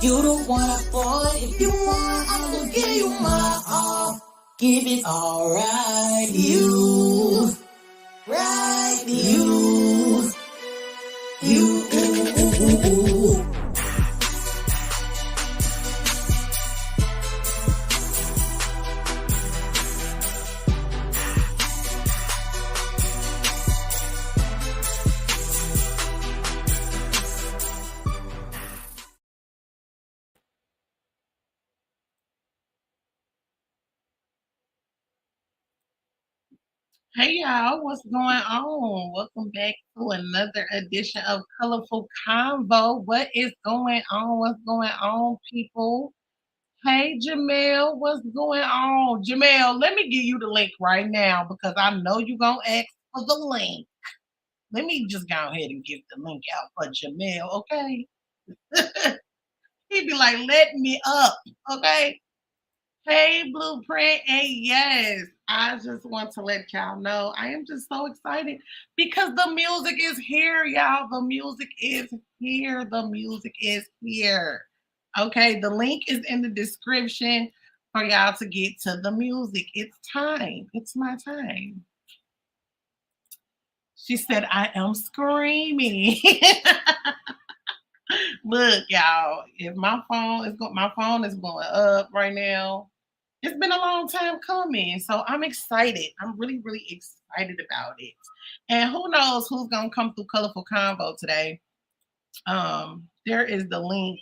You don't want to fall. If you want, I will give you my all. Give it all right, you. Right, you. Hey y'all, what's going on? Welcome back to another edition of Colorful Convo. What is going on? What's going on, people? Hey Jamel, what's going on? Jamel, let me give you the link right now because I know you're gonna ask for the link. Let me just go ahead and give the link out for Jamel, okay? He'd be like, let me up, okay? Hey, Blueprint, and yes, I just want to let y'all know I am just so excited because the music is here, y'all. The music is here. The music is here. Okay, the link is in the description for y'all to get to the music. It's time. It's my time. She said, I am screaming. Look, y'all, if my phone is going up right now. It's been a long time coming, so I'm excited. I'm really, really excited about it. And who knows who's gonna come through Colorful Convo today? There is the link.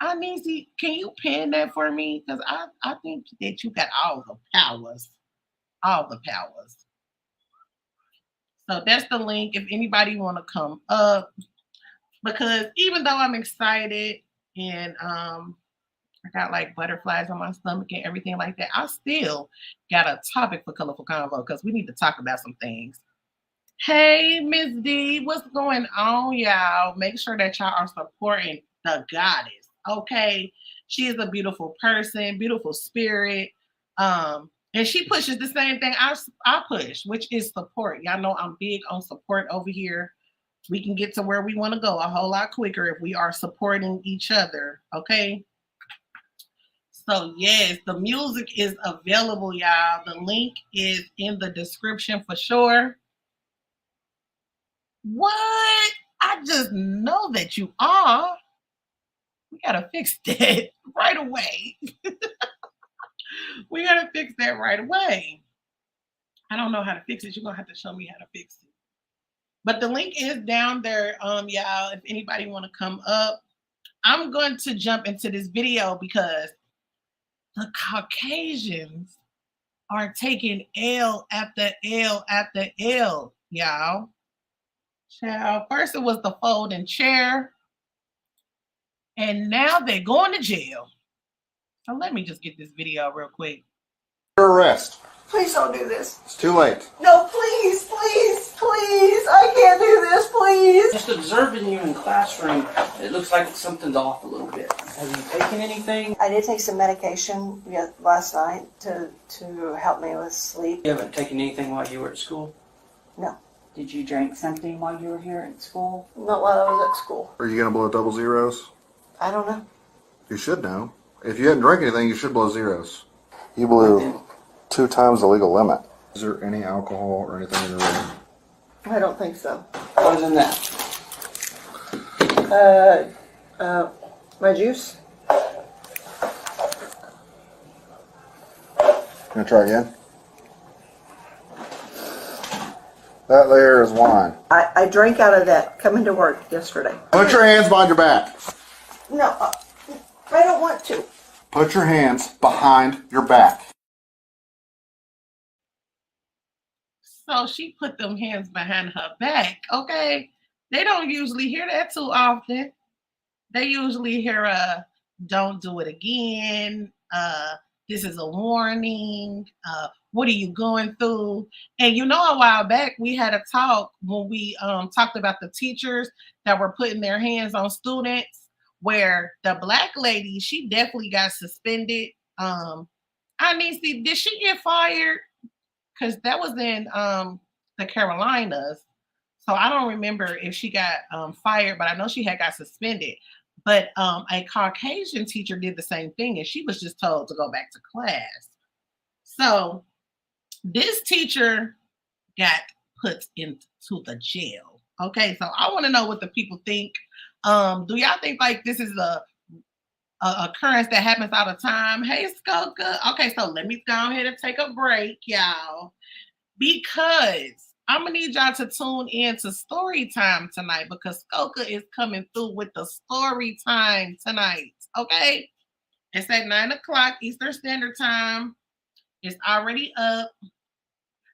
Anisi, can you pin that for me? Because I think that you got all the powers. All the powers. So that's the link if anybody want to come up. Because even though I'm excited and I got like butterflies on my stomach and everything like that, I still got a topic for Colorful Convo because we need to talk about some things. Hey, Miss D, what's going on, y'all? Make sure that y'all are supporting the goddess, okay? She is a beautiful person, beautiful spirit. And she pushes the same thing I push, which is support. Y'all know I'm big on support over here. We can get to where we want to go a whole lot quicker if we are supporting each other, okay? So yes, the music is available, y'all. The link is in the description for sure. What? I just know that you are. We gotta fix that right away. We gotta fix that right away. I don't know how to fix it. You're gonna have to show me how to fix it. But the link is down there, y'all. If anybody want to come up, I'm going to jump into this video because the Caucasians are taking L after L after L, y'all. Child, first it was the folding chair. and now they're going to jail. So let me just get this video real quick. Your arrest. Please don't do this. It's too late. No, please, please, please. I can't do this, please. Just observing you in classroom, it looks like something's off a little bit. Have you taken anything? I did take some medication last night to help me with sleep. You haven't taken anything while you were at school? No, Did you drink something while you were here at school? not while I was at school. Are you going to blow double zeros? I don't know. You should know. If you hadn't drank anything, you should blow zeros. You blew 2 times the legal limit. Is there any alcohol or anything in the room? I don't think so. Other than that, My juice? Gonna try again? That there is wine. I drank out of that coming to work yesterday. Put your hands behind your back. No, I don't want to. Put your hands behind your back. So she put them hands behind her back, okay? They don't usually hear that too often. They usually hear don't do it again, this is a warning, what are you going through? And you know, a while back we had a talk when we talked about the teachers that were putting their hands on students, where the black lady, she definitely got suspended. Anisi, did she get fired? Because that was in the Carolinas. So I don't remember if she got fired, but I know she had got suspended. But a Caucasian teacher did the same thing, and she was just told to go back to class. So this teacher got put into the jail. Okay, so I want to know what the people think. Do y'all think like this is a occurrence that happens all the time? Hey, Skoka. Okay, so let me go ahead and take a break, y'all, because I'm gonna need y'all to tune in to story time tonight, because Skoka is coming through with the story time tonight. Okay, it's at 9 o'clock Eastern Standard Time. It's already up.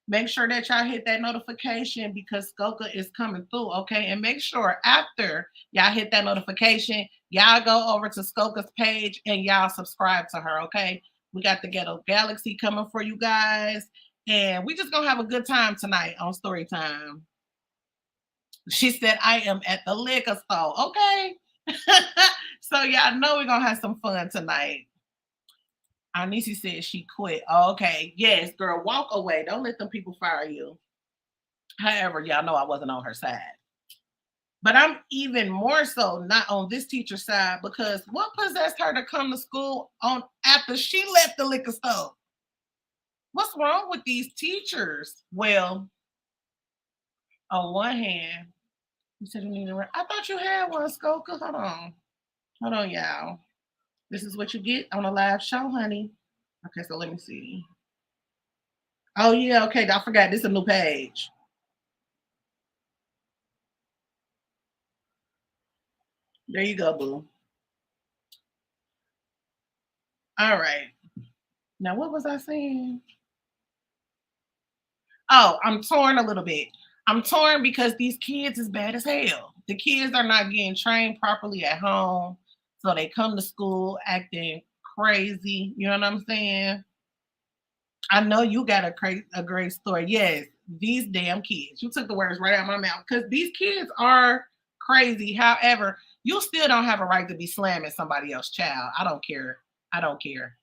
Make sure that y'all hit that notification because Skoka is coming through, okay? And make sure after y'all hit that notification, y'all go over to Skoka's page and y'all subscribe to her, okay? We got the Ghetto Galaxy coming for you guys. And we just gonna have a good time tonight on Story Time. She said, I am at the liquor store, okay? So y'all know we're gonna have some fun tonight. Anisi said she quit. Okay, yes, girl, walk away. Don't let them people fire you. However, y'all know I wasn't on her side. But I'm even more so not on this teacher's side, because what possessed her to come to school on after she left the liquor store? What's wrong with these teachers? Well, on one hand, you said you need a I thought you had one, Skoka. Hold on, y'all. This is what you get on a live show, honey. Okay, so let me see. Oh, yeah, okay. I forgot. This is a new page. There you go, boo. All right. Now, what was I saying? Oh, I'm torn a little bit. I'm torn because these kids is bad as hell. The kids are not getting trained properly at home. So they come to school acting crazy. You know what I'm saying? I know you got a great story. Yes, these damn kids. You took the words right out of my mouth, because these kids are crazy. However, you still don't have a right to be slamming somebody else's child. I don't care. I don't care.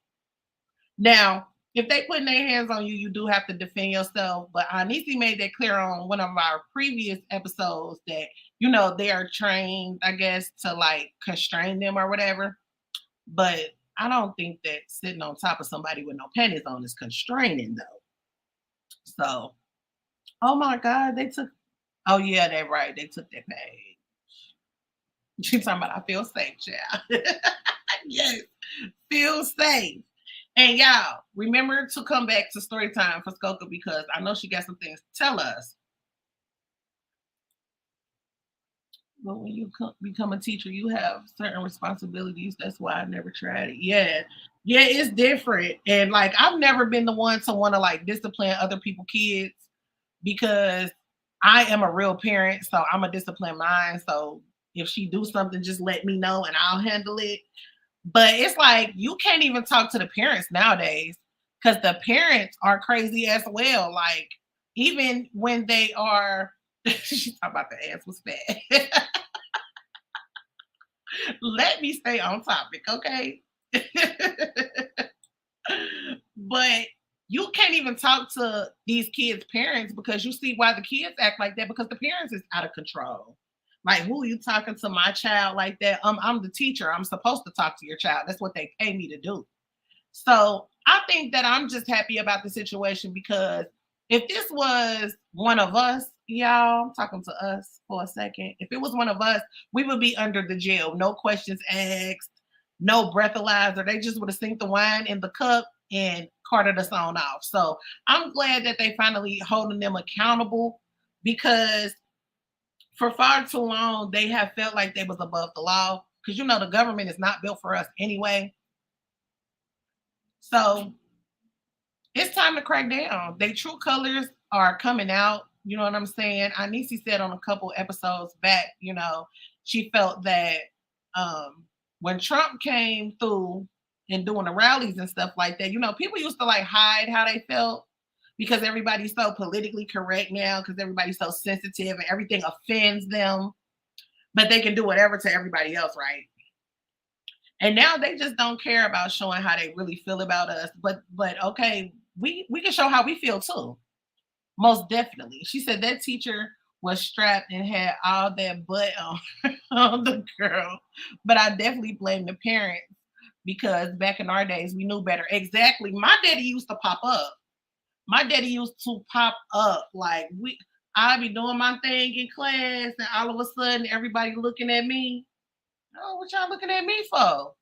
Now, if they putting their hands on you, you do have to defend yourself. But Anisi made that clear on one of our previous episodes that, you know, they are trained, I guess, to like constrain them or whatever. But I don't think that sitting on top of somebody with no panties on is constraining, though. So, oh my God, they took, oh yeah, they're right. They took that page. She's talking about, I feel safe, child. Yes, feel safe. And y'all, remember to come back to story time for Skoka, because I know she got some things to tell us. But when you become a teacher, you have certain responsibilities. That's why I never tried it. Yeah, it's different. And like, I've never been the one to want to like discipline other people's kids, because I am a real parent, so I'm a discipline mine. So If she do something, just let me know and I'll handle it. But it's like you can't even talk to the parents nowadays because the parents are crazy as well. Like even when they are, she's talking about the ass was fat. Let me stay on topic, okay? But you can't even talk to these kids' parents because you see why the kids act like that because the parents is out of control. Like, who are you talking to my child like that? I'm the teacher. I'm supposed to talk to your child. That's what they pay me to do. So I think that I'm just happy about the situation because if this was one of us, y'all, I'm talking to us for a second. If it was one of us, we would be under the jail. No questions asked, no breathalyzer. They just would have sink the wine in the cup and carted us on off. So I'm glad that they finally holding them accountable because for far too long, they have felt like they was above the law because, you know, the government is not built for us anyway. So it's time to crack down. Their true colors are coming out. You know what I'm saying? Anisi said on a couple episodes back, you know, she felt that when Trump came through and doing the rallies and stuff like that, you know, people used to like hide how they felt because everybody's so politically correct now because everybody's so sensitive and everything offends them, but they can do whatever to everybody else, right? And now they just don't care about showing how they really feel about us. But okay, we can show how we feel too. Most definitely. She said that teacher was strapped and had all that butt on the girl. But I definitely blame the parents because back in our days we knew better. Exactly. My daddy used to pop up. My daddy used to pop up. Like I'd be doing my thing in class, and all of a sudden everybody looking at me. Oh, what y'all looking at me for?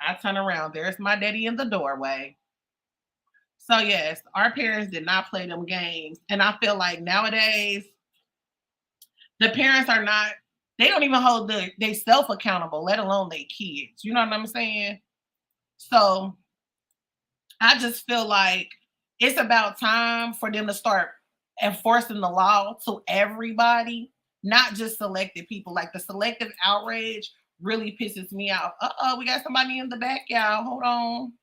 I turn around. There's my daddy in the doorway. So yes, our parents did not play them games. And I feel like nowadays, the parents are not, they don't even hold they self accountable, let alone their kids. You know what I'm saying? So I just feel like it's about time for them to start enforcing the law to everybody, not just selected people. Like the selective outrage really pisses me off. Uh-oh, we got somebody in the back, y'all. Hold on.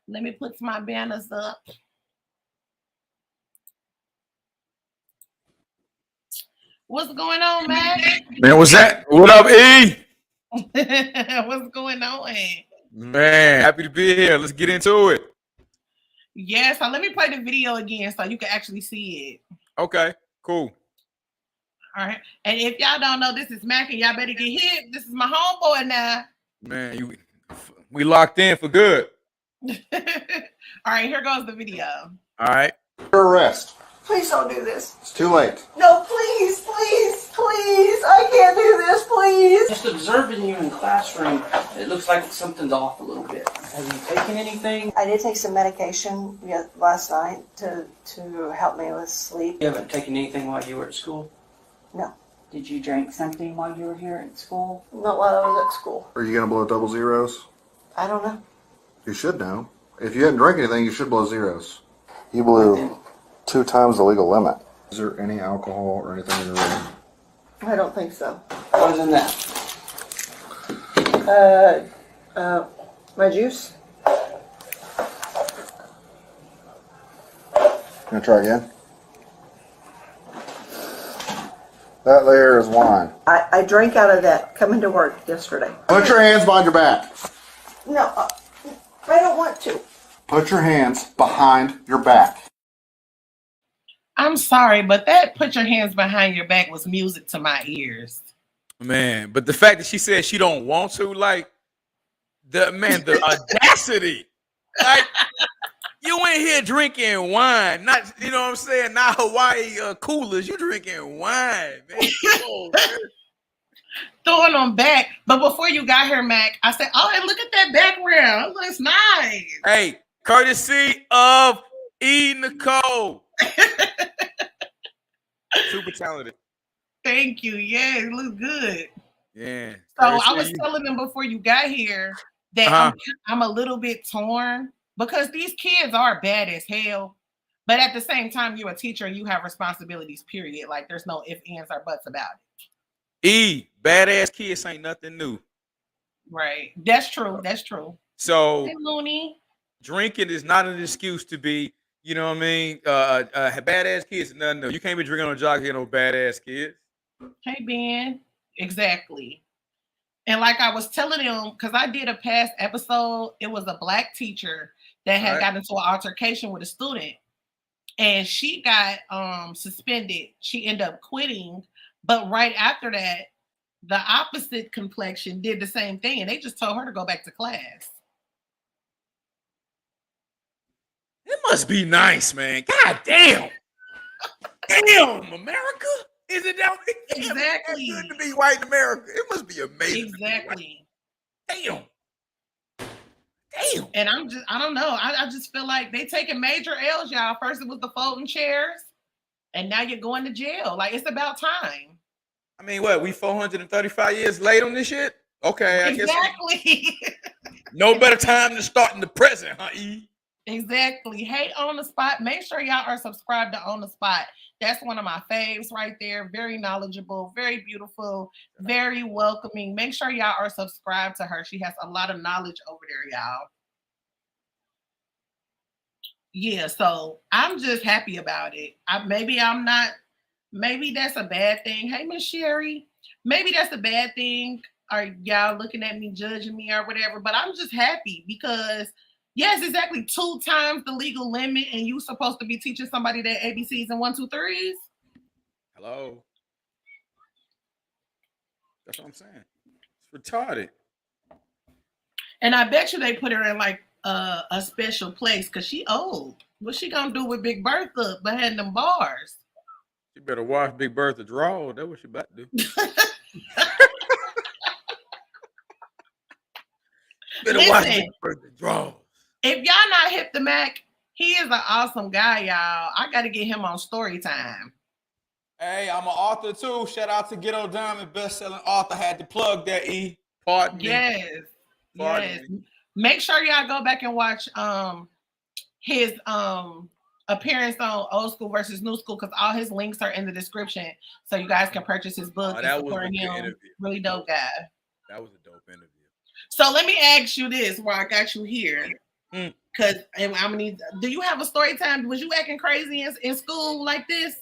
Let me put my banners up. What's going on, Matt? Man, what's that? What up, E? What's going on? Man, happy to be here. Let's get into it. Yeah, so let me play the video again so you can actually see it. Okay, cool. All right. And if y'all don't know, this is Mac and y'all better get hit. This is my homeboy now. Man, we locked in for good. All right, here goes the video. All right. Your arrest. Please don't do this. It's too late. No, please, please, please. I can't do this, please. Just observing you in classroom, it looks like something's off a little bit. Have you taken anything? I did take some medication last night to help me with sleep. You haven't taken anything while you were at school? No, Did you drink something while you were here at school? not while I was at school. Are you going to blow double zeros? I don't know. You should know. If you hadn't drank anything, you should blow zeros. You blew 2 times the legal limit. Is there any alcohol or anything in your room? I don't think so. Other than that, My juice? Gonna try again? That there is wine. I drank out of that coming to work yesterday. Put your hands behind your back. No, I don't want to. Put your hands behind your back. I'm sorry, but that put your hands behind your back was music to my ears. Man, but the fact that she said she don't want to, like, the audacity. Like, you in here drinking wine, not, you know what I'm saying, not Hawaii coolers. You drinking wine, man. Oh, man. Throwing them back. But before you got here, Mac, I said, oh, and look at that background. It's nice. Hey, courtesy of TheeEnicole. Super talented. Thank you. Yeah, it looks good. Yeah. So I was telling them before you got here that I'm a little bit torn because these kids are bad as hell. But at the same time, you're a teacher and you have responsibilities, period. Like there's no ifs, ands, or buts about it. Badass kids ain't nothing new. Right. That's true. That's true. So Hey, Looney. drinking is not an excuse to be, you know what I mean? Badass kids is nothing new. You can't be drinking on a jock here, no badass kids. Hey, Ben. Exactly. And like I was telling them, because I did a past episode, it was a black teacher that had gotten into an altercation with a student. And she got suspended. She ended up quitting. But right after that, the opposite complexion did the same thing. And they just told her to go back to class. It must be nice, man. God damn. Damn, America? Is it down? Exactly. It's good to be white in America. It must be amazing. Exactly. Damn. And I don't know. I just feel like they taking major L's, y'all. First it was the folding chairs, and now you're going to jail. Like, it's about time. I mean, what? We 435 years late on this shit? Okay, I guess. Exactly. No better time than starting the present, huh, E? Exactly. Hey, On the Spot. Make sure y'all are subscribed to On the Spot. That's one of my faves right there. Very knowledgeable, very beautiful, very welcoming. Make sure y'all are subscribed to her. She has a lot of knowledge over there, y'all. Yeah, so I'm just happy about it. Maybe that's a bad thing. Hey, Miss Sherry, maybe that's a bad thing. Are y'all looking at me, judging me or whatever? But I'm just happy because yes, exactly 2 times the legal limit, and you supposed to be teaching somebody their ABCs and 1, 2, 3s. Hello. That's what I'm saying. It's retarded. And I bet you they put her in like a special place because she old. What's she gonna do with Big Bertha behind them bars? You better watch Big Bertha draw. That's what she about to do. Better watch Big Bertha draw. If y'all not hip the Mac, he is an awesome guy, y'all. I got to get him on story time. Hey, I'm an author too. Shout out to Ghetto Diamond, best-selling author. Had to plug that, E. Pardon me. Yes. Pardon me. Make sure y'all go back and watch his appearance on Old School versus New School because all his links are in the description, so you guys can purchase his book. Oh, that was a good him. interview. Really dope guy. That was a dope interview. So let me ask you this while I got you here. Because I'm gonna need. Do you have a story time? Was you acting crazy in school like this?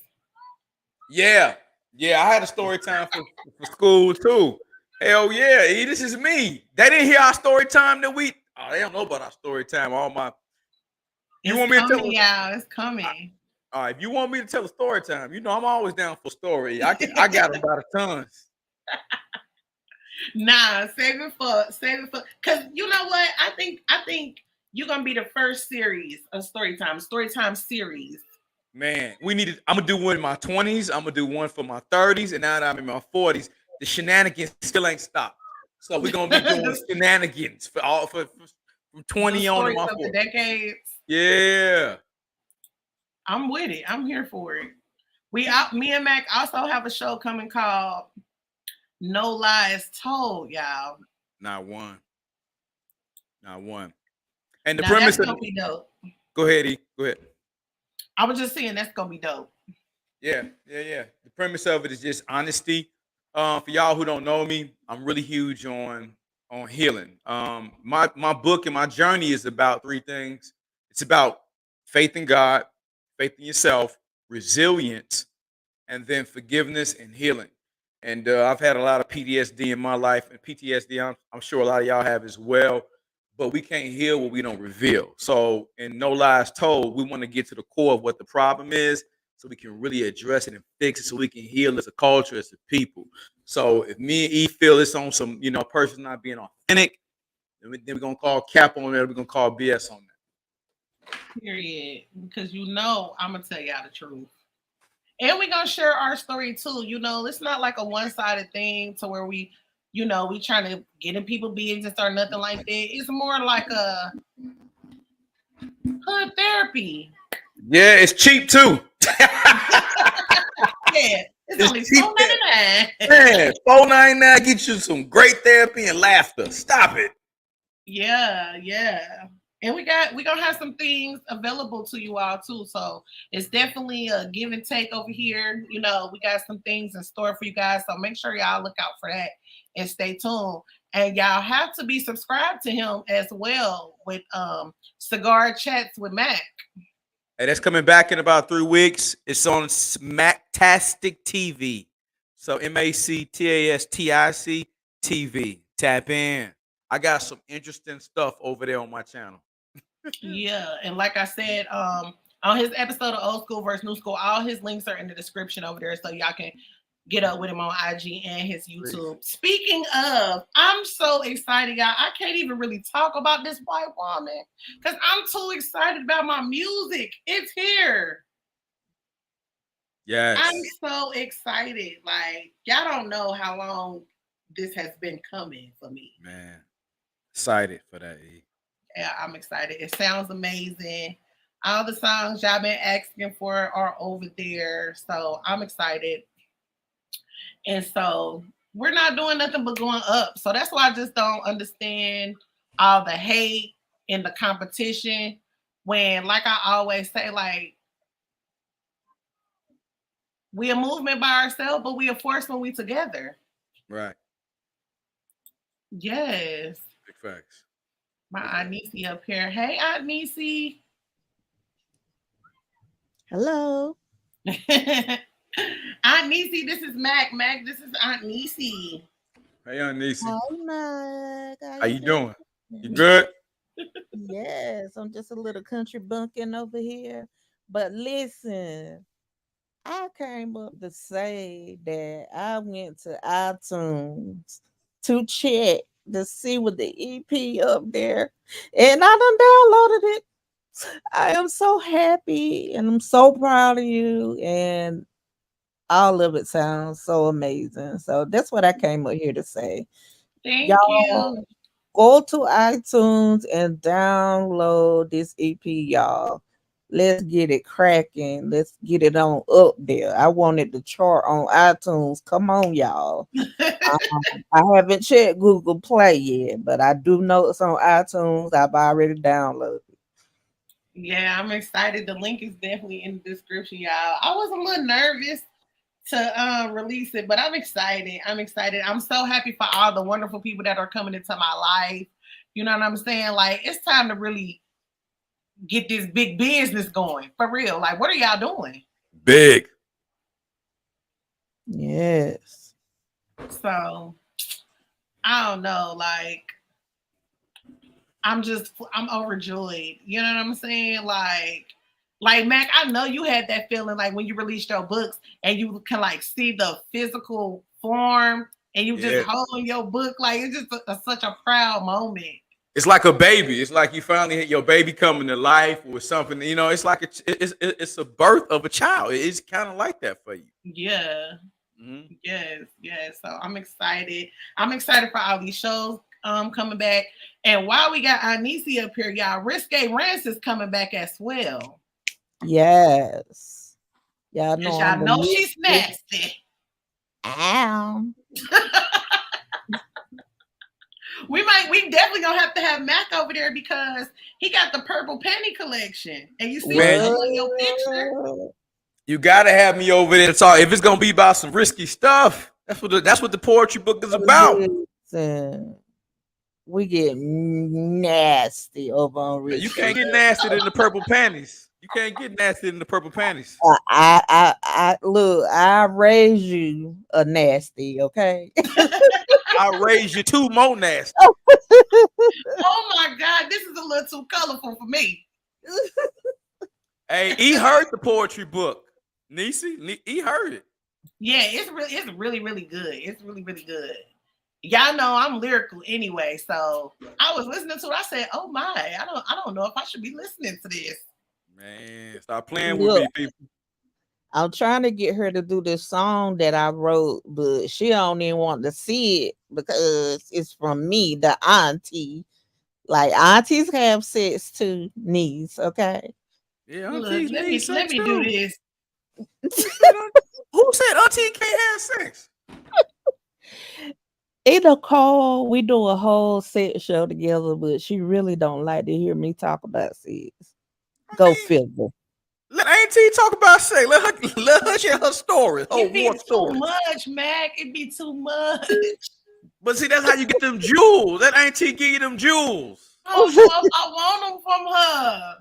Yeah, I had a story time for school too. Hell yeah, E, this is me. They didn't hear our story time that we. Oh, they don't know about our story time. You want me to tell? Yeah, it's coming. All right, if you want me to tell a story time, you know I'm always down for story. I got about a tons. Nah, save it for because you know what? I think you're gonna be the first series of Storytime series. Man, I'm gonna do one in my 20s, I'm gonna do one for my 30s, and now that I'm in my 40s, the shenanigans still ain't stopped. So we're gonna be doing shenanigans from 20 on to my 40s. Decades. Yeah. I'm with it. I'm here for it. Me and Mac also have a show coming called No Lies Told, y'all. Not one. And the now premise that's gonna be dope. Go ahead, E. Go ahead. I was just saying that's gonna be dope. Yeah. The premise of it is just honesty. For y'all who don't know me, I'm really huge on healing. My book and my journey is about 3 things. It's about faith in God, faith in yourself, resilience, and then forgiveness and healing. And I've had a lot of PTSD in my life, and PTSD I'm sure a lot of y'all have as well. But we can't heal what we don't reveal. So in No Lies Told, we want to get to the core of what the problem is so we can really address it and fix it so we can heal as a culture, as a people. So if me and E feel it's on some, person not being authentic, then we're going to call cap on that. We're going to call BS on that. Period. Because I'm going to tell y'all the truth. And we're going to share our story too. It's not like a one-sided thing to where we trying to get in people's business or nothing like that. It's more like a hood therapy. Yeah, it's cheap too. Yeah, it's only $4.99. Man, $4.99 get you some great therapy and laughter. Stop it. Yeah. And we're gonna have some things available to you all too. So it's definitely a give and take over here. You know, we got some things in store for you guys. So make sure y'all look out for that and stay tuned. And y'all have to be subscribed to him as well with Cigar Chats with Mac. Hey, that's coming back in about 3 weeks. It's on Smacktastic TV. So MACTASTIC TV. Tap in. I got some interesting stuff over there on my channel. Yeah, and like I said, on his episode of Old School versus New School, all his links are in the description over there, so y'all can get up with him on IG and his YouTube. Please. Speaking of, I'm so excited, y'all. I can't even really talk about this white woman because I'm too excited about my music. It's here. Yes. I'm so excited. Like, y'all don't know how long this has been coming for me. Man, excited for that, E. Yeah, I'm excited. It sounds amazing. All the songs y'all been asking for are over there. So I'm excited. And so we're not doing nothing but going up. So that's why I just don't understand all the hate and the competition when, like I always say, like, we a movement by ourselves, but we a force when we together. Right. Yes. Big facts. My Aunt Niecy up here. Hey, Aunt Niecy. Hello. Aunt Niecy, this is Mac. Mac, this is Aunt Niecy. Hey, Aunt Niecy. Hi, Mac. How you doing? You good? Yes, I'm just a little country bumpkin over here. But listen, I came up to say that I went to iTunes to check to see what the EP up there, and I done downloaded it. I am so happy and I'm so proud of you, and all of it sounds so amazing. So that's what I came up here to say. Thank Y'all, you. go to iTunes and download this EP, y'all. Let's get it cracking. Let's get it on up there. I wanted to chart on iTunes. Come on, y'all. I haven't checked Google Play yet, but I do know it's on iTunes. I've already downloaded it. Yeah, I'm excited. The link is definitely in the description, y'all. I was a little nervous to release it, but I'm excited. I'm excited. I'm so happy for all the wonderful people that are coming into my life. You know what I'm saying? Like, it's time to really get this big business going for real. Like, what are y'all doing? Big. Yes. So I don't know. Like, I'm overjoyed. You know what I'm saying? Like Mac, I know you had that feeling like when you released your books and you can like see the physical form and you just holding your book. Like, it's just such a proud moment. It's like a baby. It's like you finally hit your baby coming to life with something. You know, it's like it's a birth of a child. It's kind of like that for you. Yeah. Mm-hmm. Yes. So I'm excited. I'm excited for all these shows coming back. And while we got Anisi up here, y'all, Risque Rants is coming back as well. Yes. Y'all know she's nasty. Ow. We definitely gonna have to have Mac over there because he got the purple penny collection. And you see on your picture. You gotta have me over there to talk. If it's gonna be about some risky stuff, that's what the poetry book is about. Listen, we get nasty over on risky. You can't get nasty in the purple panties. You can't get nasty in the purple panties. I look, I raise you a nasty, okay? I raise you two more nasty. Oh my God, this is a little too colorful for me. Hey, he heard the poetry book. Niecy, he heard it. Yeah, it's really, really good. It's really, really good. Y'all know I'm lyrical anyway, so I was listening to it. I said, "Oh my, I don't know if I should be listening to this." Man, stop playing with me, people. I'm trying to get her to do this song that I wrote, but she don't even want to see it because it's from me, the auntie. Like, aunties have sex too, niece, okay? Yeah, aunties. Let me do this. Who said auntie can't have sex? TheeEnicole, we do a whole sex show together, but she really don't like to hear me talk about sex. I Go mean, figure. let Auntie talk about sex. Let her share her story, her It war be too story. much, Mac. It be too much. But see, that's how you get them jewels. Let Auntie give you them jewels. Oh no, I want them from her.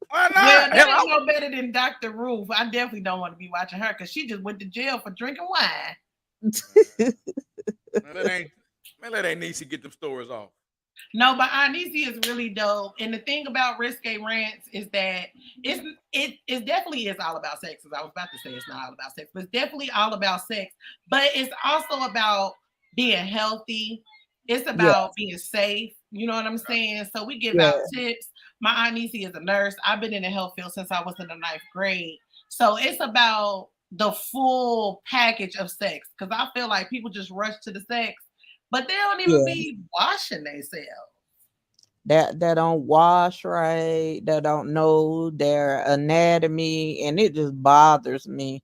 Why Well, not? that Hell, ain't no better than Dr. Ruth. I definitely don't want to be watching her because she just went to jail for drinking wine. Let Aunt Niecy get them stories off. No, but Anisi is really dope. And the thing about Risque Rants is that it definitely is all about sex. As I was about to say, it's not all about sex, but it's definitely all about sex. But it's also about being healthy. It's Yeah, about being safe. You know what I'm saying? So we give yeah, out tips. My Aunt Niecy is a nurse. I've been in the health field since I was in the 9th grade. So it's about the full package of sex. Because I feel like people just rush to the sex, but they don't even yeah. be washing themselves. That don't wash right, that don't know their anatomy, and it just bothers me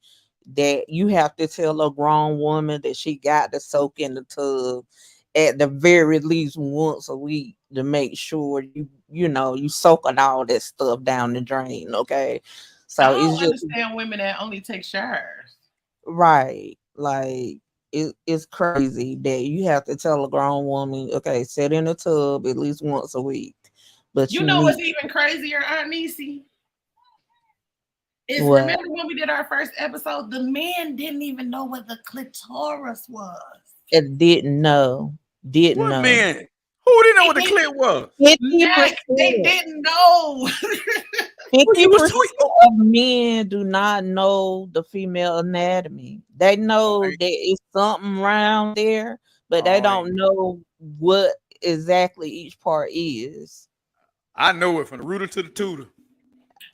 that you have to tell a grown woman that she got to soak in the tub at the very least once a week to make sure you soaking all that stuff down the drain, okay? I So it's don't just understand women that only take showers. right, like it's crazy that you have to tell a grown woman, okay, sit in the tub at least once a week, but You you know need what's even crazier, Aunt Niecy? Is what? remember when we did our first episode, the men didn't even know what the clitoris was. It didn't What know. man? Who didn't know what the They, clip was? 50%, Mac, they didn't know. Who you was 50% tweeting? of men do not know the female anatomy. They Oh, know there is something around there, but they oh, don't know what exactly each part is. I know it from the rooter to the tutor.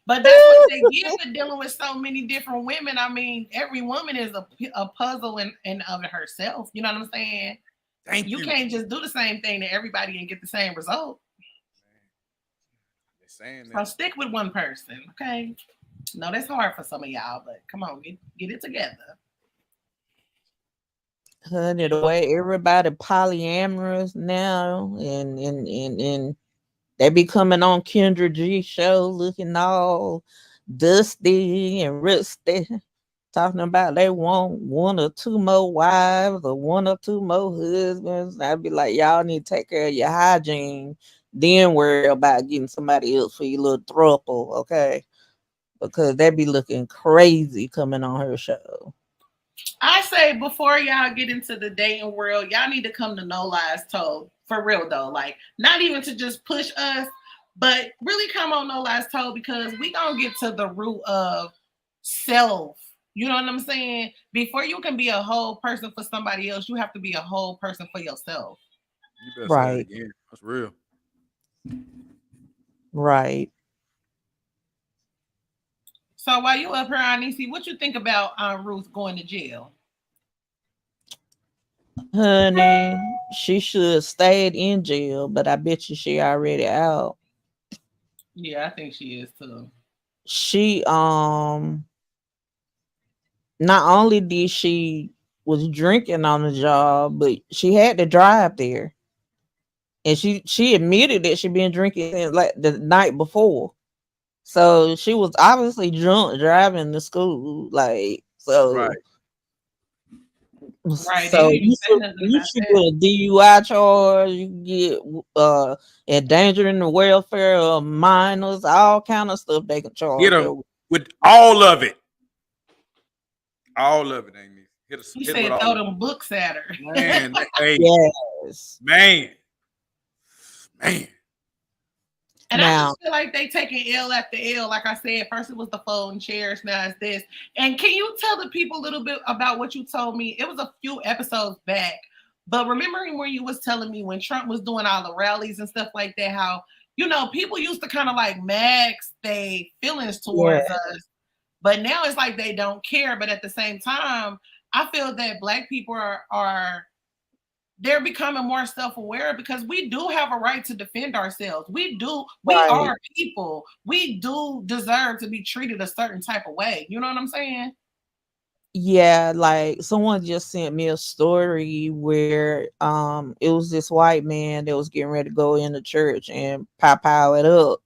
But that's what they get with dealing with so many different women. I mean, every woman is a puzzle in of herself. You know what I'm saying? Thank You you. can't just do the same thing to everybody and get the same result. They're saying So that. stick with one person, okay? No, that's hard for some of y'all, but come on, get it together. Honey, the way everybody polyamorous now, and they be coming on Kendra G show looking all dusty and rusty, talking about they want one or two more wives or one or two more husbands. I'd be like, y'all need to take care of your hygiene, then worry about getting somebody else for your little throuple, okay? Because they be looking crazy coming on her show. I say before y'all get into the dating world, y'all need to come to No Lies Told. For real though. Like, not even to just push us, but really come on No Lies Told because we gonna get to the root of self. You know what I'm saying? Before you can be a whole person for somebody else, you have to be a whole person for yourself. You better say that Right, again. That's real. right. So while you up here, Anisi, what you think about Aunt Ruth going to jail? Honey, she should stayed in jail, but I bet you she already out. Yeah, I think she is too. She not only did she was drinking on the job, but she had to drive there. And she admitted that she been drinking since like the night before. So she was obviously drunk driving to school. Like Right. Right. They didn't even say nothing you about should that. get a DUI charge, you get endangering the welfare of minors, all kind of stuff they can Hit charge them her. with all of it. All of it, Amy. He Hit with said all throw of them books at her. it. Man, hey, Yes. man, man. And I Now, just feel like they taking L after L. Like I said, first it was the folding chairs, now it's this. And can you tell the people a little bit about what you told me? It was a few episodes back, but remembering where you was telling me when Trump was doing all the rallies and stuff like that, how people used to kind of like max their feelings yeah, towards us, but now it's like they don't care. But at the same time, I feel that Black people are they're becoming more self-aware because we do have a right to defend ourselves. We right. are people. We do deserve to be treated a certain type of way. You know what I'm saying? Yeah, like someone just sent me a story where it was this white man that was getting ready to go into church and pow it up.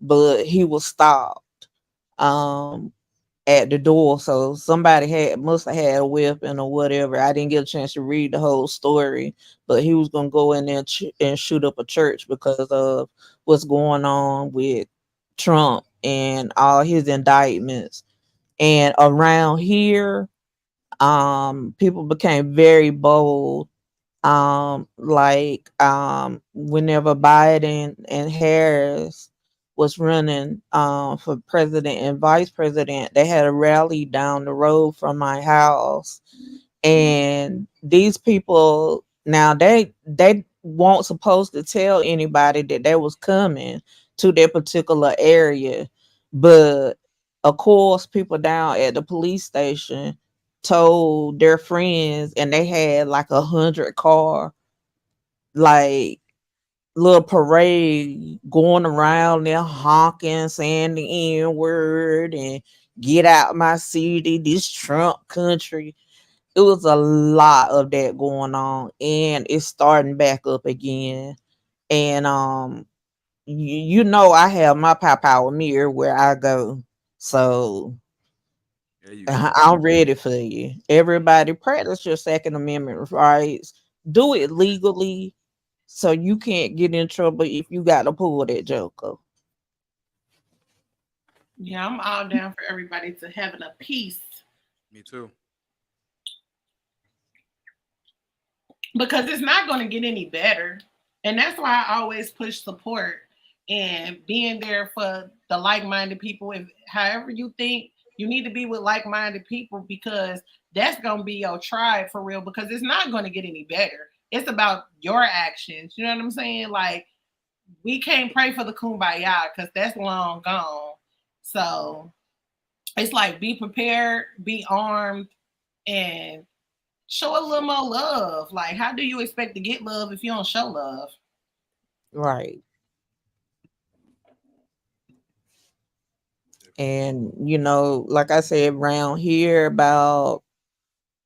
But he was stopped um at the door. So somebody must have had a weapon or whatever. I didn't get a chance to read the whole story, but he was gonna go in there and shoot up a church because of what's going on with Trump and all his indictments. And around here, people became very bold. Whenever Biden and Harris was running for president and vice president, they had a rally down the road from my house, and these people now they weren't supposed to tell anybody that they was coming to their particular area, but of course people down at the police station told their friends, and they had like 100 car like little parade going around there honking, saying the N-word and get out my city, this Trump country. It was a lot of that going on, and it's starting back up again. And I have my power mirror where I go, so There you go. I'm ready for you. Everybody, practice your Second Amendment rights. Do it legally, so you can't get in trouble if you got to pull that joker. Yeah, I'm all down for everybody to having a peace Me too. because it's not going to get any better. And that's why I always push support and being there for the like-minded people. If however you think, you need to be with like-minded people because that's going to be your tribe for real because it's not going to get any better. It's about your actions. You know what I'm saying? Like we can't pray for the kumbaya because that's long gone. So it's like be prepared, be armed, and show a little more love. Like, how do you expect to get love if you don't show love? Right. And like I said, around here,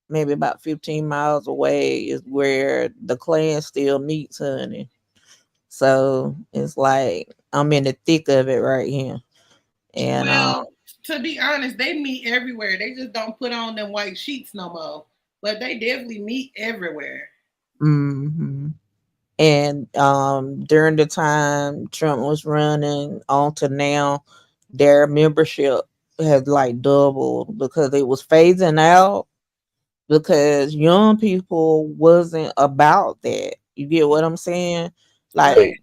maybe about 15 miles away is where the clan still meets, honey. So it's like I'm in the thick of it right here. And Well, to be honest, they meet everywhere. They just don't put on them white sheets no more. But they definitely meet everywhere. mhm. And during the time Trump was running on to now, their membership had like doubled because it was phasing out because young people wasn't about that. You get what I'm saying? Right. Like,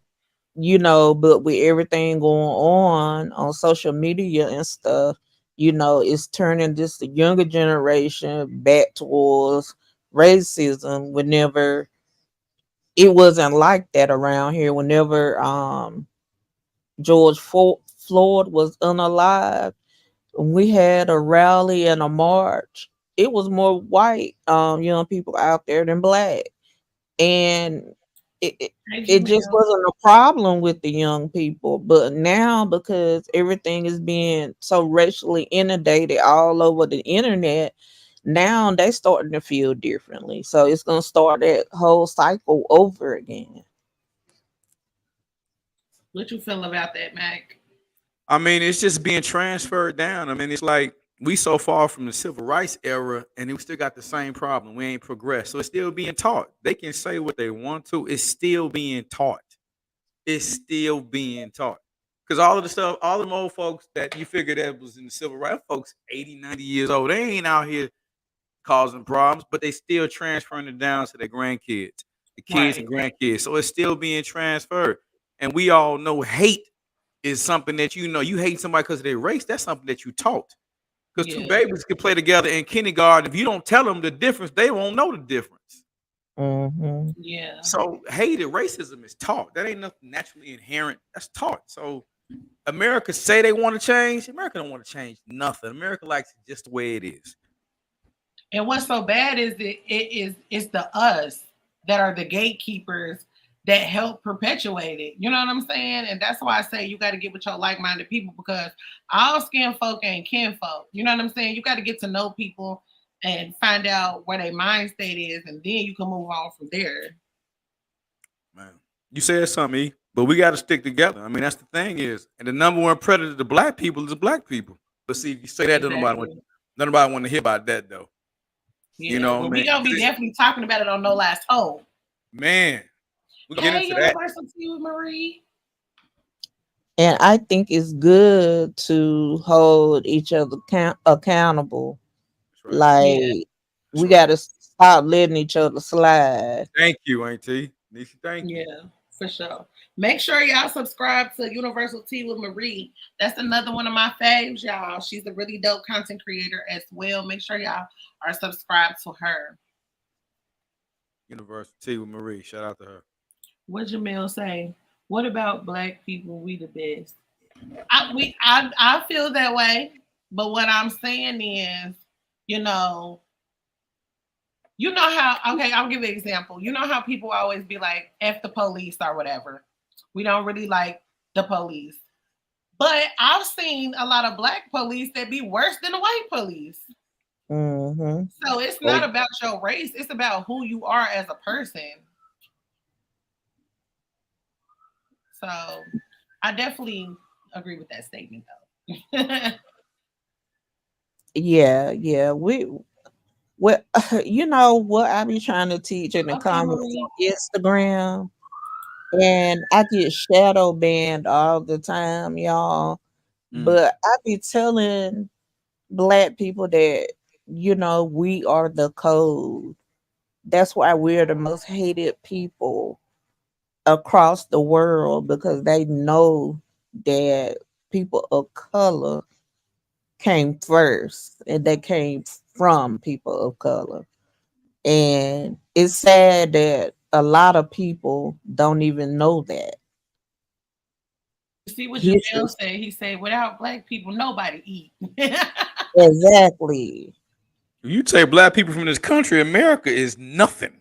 but with everything going on social media and stuff, it's turning this the younger generation back towards racism whenever it wasn't like that around here. Whenever Floyd was unalive, we had a rally and a march. It was more white young people out there than black, and it, it Hey, it just Jamel. wasn't a problem with the young people. But now, because everything is being so racially inundated all over the internet, now they starting to feel differently. So it's gonna start that whole cycle over again. What you feel about that, Mac? I mean, it's just being transferred down. I mean, it's like we so far from the civil rights era, and we still got the same problem. We ain't progressed, so it's still being taught. They can say what they want to. It's still being taught. It's still being taught. Because all of the stuff, all them old folks that you figure that was in the civil rights, folks 80, 90 years old, they ain't out here causing problems, but they still transferring it down to their grandkids, the kids and Right. grandkids. So it's still being transferred. And we all know hate is something that you hate somebody because of their race. That's something that you taught. Because two Yeah. babies can play together in kindergarten. If you don't tell them the difference, they won't know the difference. Hmm. Yeah. So hate and racism is taught. That ain't nothing naturally inherent. That's taught. So America say they want to change. America don't want to change nothing. America likes it just the way it is. And what's so bad is it's the us that are the gatekeepers that help perpetuate it. You know what I'm saying? And that's why I say you got to get with your like-minded people, because all skin folk ain't kin folk. You know what I'm saying? You got to get to know people and find out where their mind state is, and then you can move on from there. Man, you said something, E, but we got to stick together. I mean, that's the thing is, and the number one predator to black people is black people. But see, if you say that, Exactly. nobody want to hear about that though. You Yeah, know what well, I we mean? gonna be definitely talking about it on No Last Hope. Man, we get Hey, into that. Universal Tea with Marie. And I think it's good to hold each other accountable. That's right. Like, Yeah, That's we right. got to stop letting each other slide. Thank you, Auntie. Nisha, thank you. yeah, for sure. Make sure y'all subscribe to Universal Tea with Marie. That's another one of my faves, y'all. She's a really dope content creator as well. Make sure y'all are subscribed to her. University with Marie. Shout out to her. What Jamil say? What about black people? We the best. I feel that way, but what I'm saying is, you know, how, okay, I'll give you an example. You know how people always be like, F the police or whatever. We don't really like the police. But I've seen a lot of black police that be worse than the white police. Hmm. So it's Oh, not about your race, it's about who you are as a person. So I definitely agree with that statement though. Yeah, yeah. Well, you know what I be trying to teach in the Okay, comments Marie. on Instagram, and I get shadow banned all the time, y'all. mm. But I be telling black people that, we are the code. That's why we're the most hated people across the world, because they know that people of color came first and they came from people of color. And it's sad that a lot of people don't even know that You see what history. Jamel said? He said, without black people, nobody eat. Exactly. You take black people from this country, America is nothing.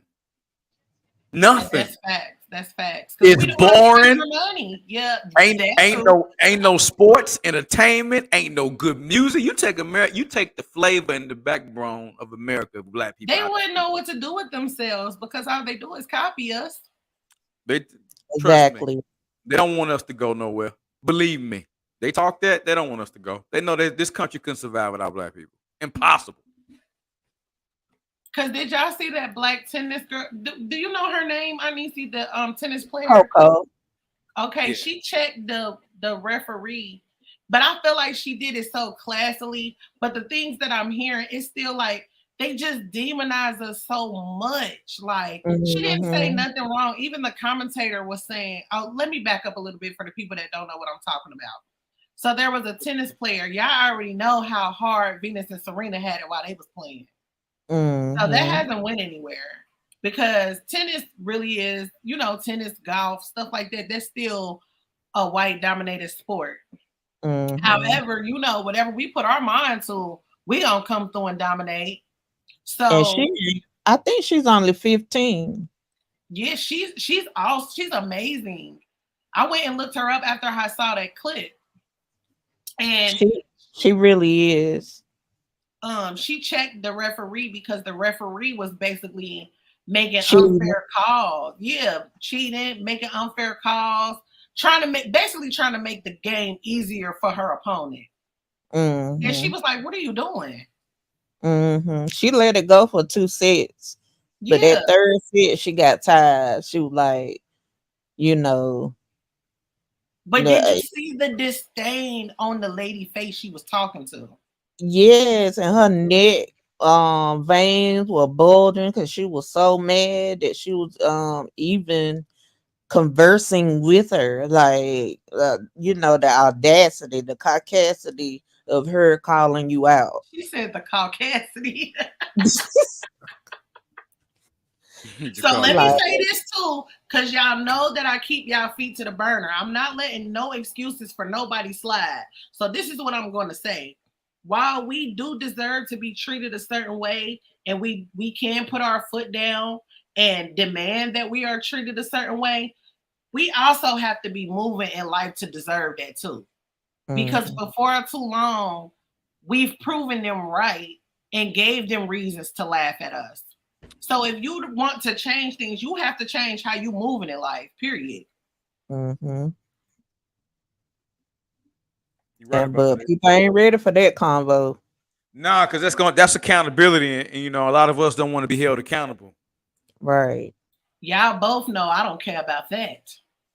Nothing. That's facts. That's facts. Because It's we the ones spending boring. the money. Yeah, Ain't that ain't too. no ain't no sports, entertainment, ain't no good music. You take America, you take the flavor and the backbone of America, black people They out wouldn't there. know what to do with themselves because all they do is copy us. They trust me. Exactly. They don't want us to go nowhere. Believe me. They talk that they don't want us to go. They know that this country couldn't survive without black people. Impossible. Because did y'all see that black tennis girl? Do you know her name? I need to see the tennis player. Coco. Okay, Yeah. she checked the referee, but I feel like she did it so classily. But the things that I'm hearing, it's still like they just demonize us so much. Like she didn't say Hmm. nothing wrong. Even the commentator was saying, "Oh, let me back up a little bit for the people that don't know what I'm talking about." So there was a tennis player. Y'all already know how hard Venus and Serena had it while they was playing. So that Hmm. hasn't went anywhere because tennis really is, tennis, golf, stuff like that. That's still a white dominated sport. Hmm. However, whatever we put our mind to, we gonna come through and dominate. And So I think she's only 15. yeah, she's amazing. I went and looked her up after I saw that clip, and She really is. she checked the referee because the referee was basically making She. unfair calls. Yeah, cheating, making unfair calls, basically trying to make the game easier for her opponent. And she Hmm. was like, "What are you doing?" She let it go for 2 sets, but Yeah, that third set she got tired. She was like, you know, but did you uh, see the disdain on the lady face she was talking to? yes, and her neck veins were bulging because she was so mad that she was even conversing with her, like the audacity, the caucasity of her calling you out. She said the caucasity. You So call let me me Like, say this too, because y'all know that I keep y'all feet to the burner. I'm not letting no excuses for nobody slide. So this is what I'm going to say. While we do deserve to be treated a certain way, and we can put our foot down and demand that we are treated a certain way, we also have to be moving in life to deserve that too. Because before too long, we've proven them right and gave them reasons to laugh at us. So if you want to change things, you have to change how you moving in life, period. Mm-hmm. You're right about But that. people ain't ready for that convo. Nah, because that's accountability, and you know, a lot of us don't want to be held accountable. Right. Y'all both know I don't care about that.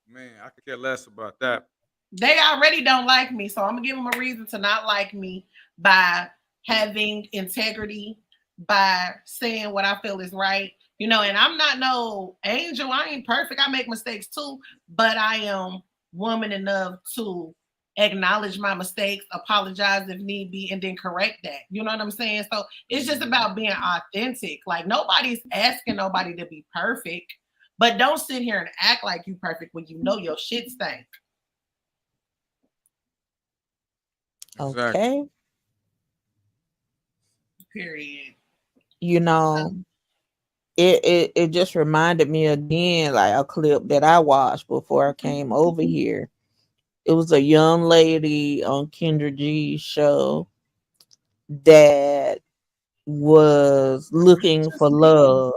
Man, I could care less about that. They already don't like me, so I'm gonna give them a reason to not like me by having integrity, by saying what I feel is right. You know, and I'm not no angel. I ain't perfect. I make mistakes too, but I am woman enough to acknowledge my mistakes, apologize if need be, and then correct that. You know what I'm saying? So it's just about being authentic. Like nobody's asking nobody to be perfect, but don't sit here and act like you perfect when you know your shit stink. Exactly. Okay. Period. You know, it just reminded me again, like a clip that I watched before I came over here. It was a young lady on Kendra G's show that was looking for love.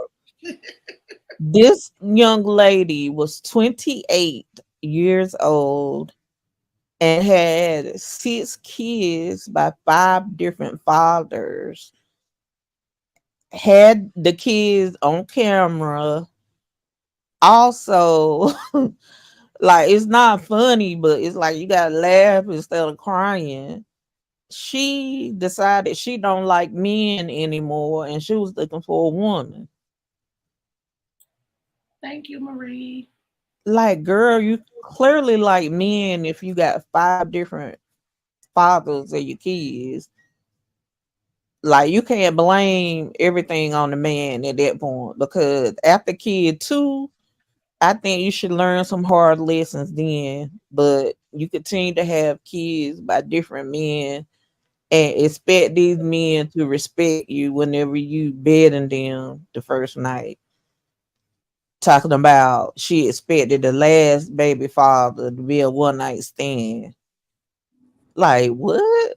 This young lady was 28 years old and had 6 kids by 5 different fathers. Had the kids on camera. Also, like it's not funny, but it's like you gotta laugh instead of crying. She decided she don't like men anymore, and she was looking for a woman. Thank you, Marie. Like, girl, you clearly like men if you got 5 different fathers of your kids. Like, you can't blame everything on the man at that point, because after kid 2, I think you should learn some hard lessons then. But you continue to have kids by different men and expect these men to respect you whenever you bedding them the first night. Talking about she expected the last baby father to be a one night stand. Like, what?